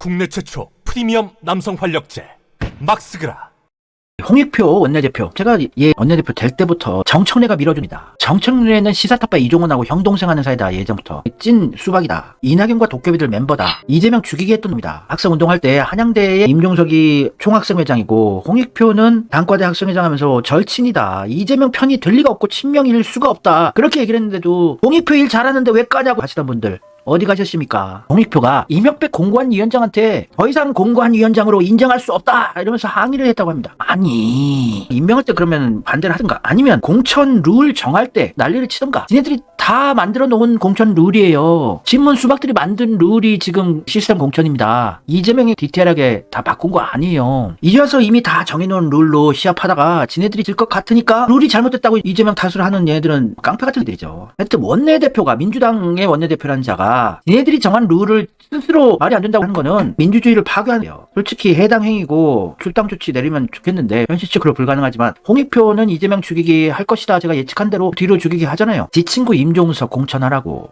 국내 최초 프리미엄 남성 활력제 막스그라. 홍익표 원내대표, 제가 얘 원내대표 될 때부터 정청래가 밀어줍니다. 정청래는 시사타파 이종훈하고 형동생 하는 사이다. 예전부터 찐 수박이다. 이낙연과 도깨비들 멤버다. 이재명 죽이게 했던 놈이다. 학생운동할 때 한양대의 임종석이 총학생회장이고 홍익표는 단과대 학생회장 하면서 절친이다. 이재명 편이 들 리가 없고 친명일 수가 없다. 그렇게 얘기를 했는데도 홍익표 일 잘하는데 왜 까냐고 하시던 분들 어디 가셨습니까? 홍익표가 이명백 공관위원장한테 더 이상 공관위원장으로 인정할 수 없다 이러면서 항의를 했다고 합니다. 아니, 임명할 때 그러면 반대를 하든가 아니면 공천 룰 정할 때 난리를 치든가. 지네들이 다 만들어 놓은 공천 룰이에요. 신문 수박들이 만든 룰이 지금 시스템 공천입니다. 이재명이 디테일하게 다 바꾼 거 아니에요. 이제 와서 이미 다 정해놓은 룰로 시합하다가 지네들이 질 것 같으니까 룰이 잘못됐다고 이재명 탓을 하는 얘네들은 깡패 같은 애들이죠. 하여튼 원내대표가, 민주당의 원내대표라는 자가 얘네들이 정한 룰을 스스로 말이 안 된다고 하는 거는 민주주의를 파괴하네요. 솔직히 해당 행위고 출당 조치 내리면 좋겠는데 현실적으로 불가능하지만 홍익표는 이재명 죽이기 할 것이다. 제가 예측한 대로 뒤로 죽이기 하잖아요. 지 친구 임종석 공천하라고.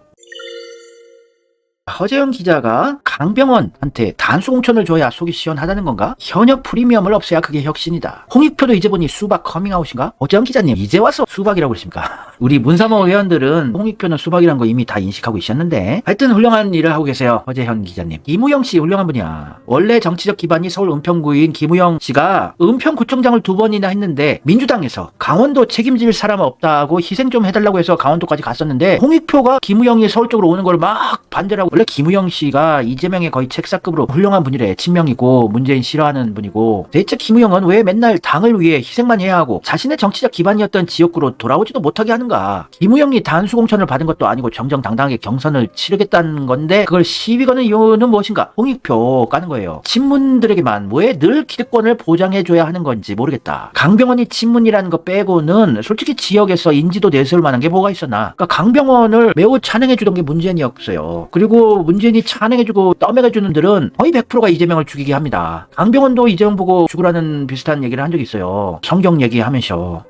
허재영 기자가 강병원한테 단수 공천을 줘야 속이 시원하다는 건가? 현역 프리미엄을 없애야 그게 혁신이다. 홍익표도 이제 보니 수박 커밍아웃인가? 허재영 기자님 이제 와서 수박이라고 그러십니까? 우리 문사모 의원들은 홍익표는 수박이라는 거 이미 다 인식하고 있었는데 하여튼 훌륭한 일을 하고 계세요. 허재현 기자님. 김우영 씨 훌륭한 분이야. 원래 정치적 기반이 서울 은평구인 김우영 씨가 은평구청장을 2번이나 했는데 민주당에서 강원도 책임질 사람 없다고 희생 좀 해달라고 해서 강원도까지 갔었는데 홍익표가 김우영이 서울 쪽으로 오는 걸 막 반대를 하고. 원래 김우영 씨가 이재명의 거의 책사급으로 훌륭한 분이래. 친명이고 문재인 싫어하는 분이고. 대체 김우영은 왜 맨날 당을 위해 희생만 해야 하고 자신의 정치적 기반이었던 지역구로 돌아오지도 못하게 하는가. 김우영이 단수 공천을 받은 것도 아니고 정정당당하게 경선을 치르겠다는 건데 그걸 시비 거는 이유는 무엇인가. 홍익표 까는 거예요. 친문들에게만 왜 늘 기득권을 보장해줘야 하는 건지 모르겠다. 강병원이 친문이라는 거 빼고는 솔직히 지역에서 인지도 내세울 만한 게 뭐가 있었나. 그러니까 강병원을 매우 찬양해주던 게 문재인이었어요. 그리고 문재인이 찬양해주고 떠먹여주는 들은 거의 100%가 이재명을 죽이게 합니다. 강병원도 이재명 보고 죽으라는 비슷한 얘기를 한 적이 있어요. 성경 얘기하면서.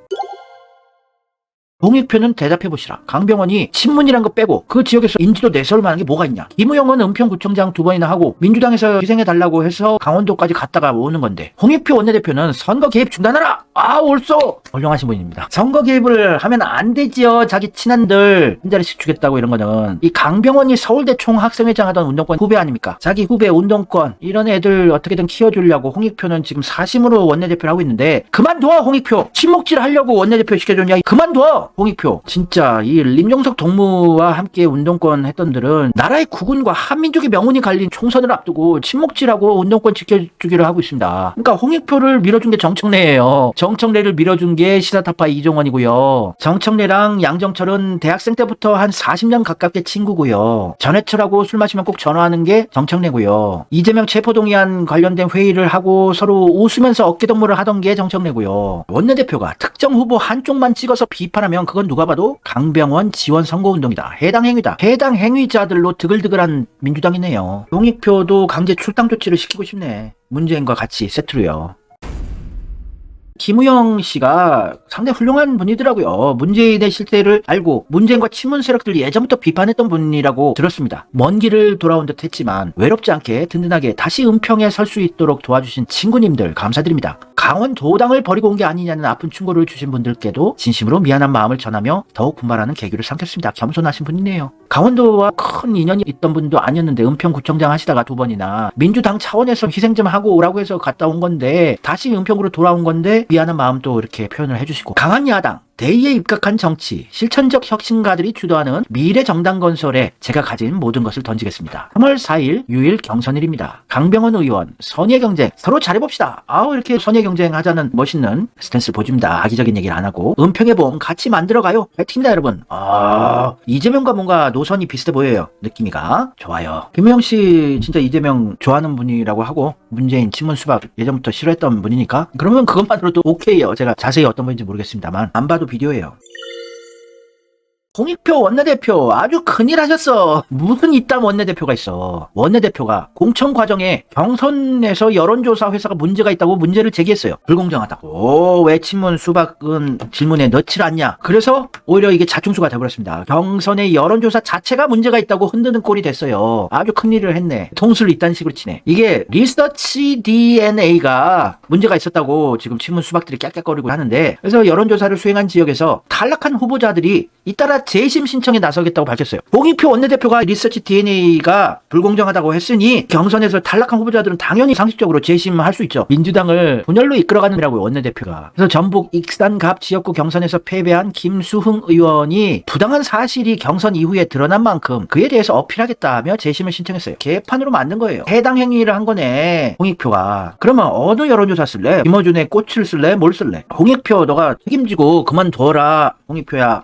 홍익표는 대답해보시라. 강병원이 친문이란 거 빼고 그 지역에서 인지도 내세울 만한 게 뭐가 있냐. 김우영은 은평구청장 2번이나 하고 민주당에서 희생해달라고 해서 강원도까지 갔다가 오는 건데 홍익표 원내대표는 선거 개입 중단하라. 아 옳소. 훌륭하신 분입니다. 선거 개입을 하면 안 되지요. 자기 친한들 한 자리씩 주겠다고 이런 거는. 이 강병원이 서울대 총학생회장 하던 운동권 후배 아닙니까? 자기 후배 운동권 이런 애들 어떻게든 키워주려고 홍익표는 지금 사심으로 원내대표를 하고 있는데 그만둬 홍익표. 친목질 하려고 원내대표 시켜줬냐. 그만둬 홍익표. 진짜 이 임종석 동무와 함께 운동권 했던들은 나라의 국운과 한민족의 명운이 갈린 총선을 앞두고 친목질하고 운동권 지켜주기를 하고 있습니다. 그러니까 홍익표를 밀어준 게 정청래예요. 정청래를 밀어준 게 시사타파 이종원이고요. 정청래랑 양정철은 대학생 때부터 한 40년 가깝게 친구고요. 전해철하고 술 마시면 꼭 전화하는 게 정청래고요. 이재명 체포동의안 관련된 회의를 하고 서로 웃으면서 어깨동무를 하던 게 정청래고요. 원내대표가 특정 후보 한쪽만 찍어서 비판하면 그건 누가 봐도 강병원 지원 선거운동이다. 해당 행위다. 해당 행위자들로 드글드글한 민주당이네요. 홍익표도 강제 출당 조치를 시키고 싶네. 문재인과 같이 세트로요. 김우영 씨가 상당히 훌륭한 분이더라고요. 문재인의 실태를 알고 문재인과 친문 세력들 예전부터 비판했던 분이라고 들었습니다. 먼 길을 돌아온 듯 했지만 외롭지 않게 든든하게 다시 은평에 설 수 있도록 도와주신 친구님들 감사드립니다. 강원도당을 버리고 온 게 아니냐는 아픈 충고를 주신 분들께도 진심으로 미안한 마음을 전하며 더욱 분발하는 계기를 삼켰습니다. 겸손하신 분이네요. 강원도와 큰 인연이 있던 분도 아니었는데 은평구청장 하시다가 2번이나 민주당 차원에서 희생 좀 하고 오라고 해서 갔다 온 건데 다시 은평으로 돌아온 건데 미안한 마음도 이렇게 표현을 해주시고. 강한 야당 대의에 입각한 정치, 실천적 혁신가들이 주도하는 미래 정당 건설에 제가 가진 모든 것을 던지겠습니다. 3월 4일 유일 경선일입니다. 강병원 의원, 선의의 경쟁 서로 잘해봅시다. 이렇게 선의의 경쟁 하자는 멋있는 스탠스를 보여줍니다. 악의적인 얘기를 안 하고 은평의 봄 같이 만들어가요. 파이팅입니다 여러분. 이재명과 뭔가 노선이 비슷해 보여요. 느낌이가 좋아요. 김우영 씨 진짜 이재명 좋아하는 분이라고 하고 문재인 친문 수박 예전부터 싫어했던 분이니까 그러면 그것만으로도 오케이요. 제가 자세히 어떤 분인지 모르겠습니다만 안 봐도 비디오예요. 홍익표 원내대표 아주 큰일 하셨어. 무슨 이딴 원내대표가 있어. 원내대표가 공천 과정에 경선에서 여론조사 회사가 문제가 있다고 문제를 제기했어요. 불공정하다고. 왜 친문 수박은 질문에 넣질 않냐. 그래서 오히려 이게 자충수가 돼버렸습니다. 경선의 여론조사 자체가 문제가 있다고 흔드는 꼴이 됐어요. 아주 큰일을 했네. 통수를 이딴 식으로 치네. 이게 리서치 DNA가 문제가 있었다고 지금 친문 수박들이 깍깍거리고 하는데, 그래서 여론조사를 수행한 지역에서 탈락한 후보자들이 잇따라 재심 신청에 나서겠다고 밝혔어요. 홍익표 원내대표가 리서치 DNA가 불공정하다고 했으니 경선에서 탈락한 후보자들은 당연히 상식적으로 재심할 수 있죠. 민주당을 분열로 이끌어가느라고요, 원내대표가. 그래서 전북 익산갑 지역구 경선에서 패배한 김수흥 의원이 부당한 사실이 경선 이후에 드러난 만큼 그에 대해서 어필하겠다며 재심을 신청했어요. 개판으로 만든 거예요. 해당 행위를 한 거네, 홍익표가. 그러면 어느 여론조사 쓸래? 김어준의 꽃을 쓸래? 뭘 쓸래? 홍익표 너가 책임지고 그만둬라, 홍익표야.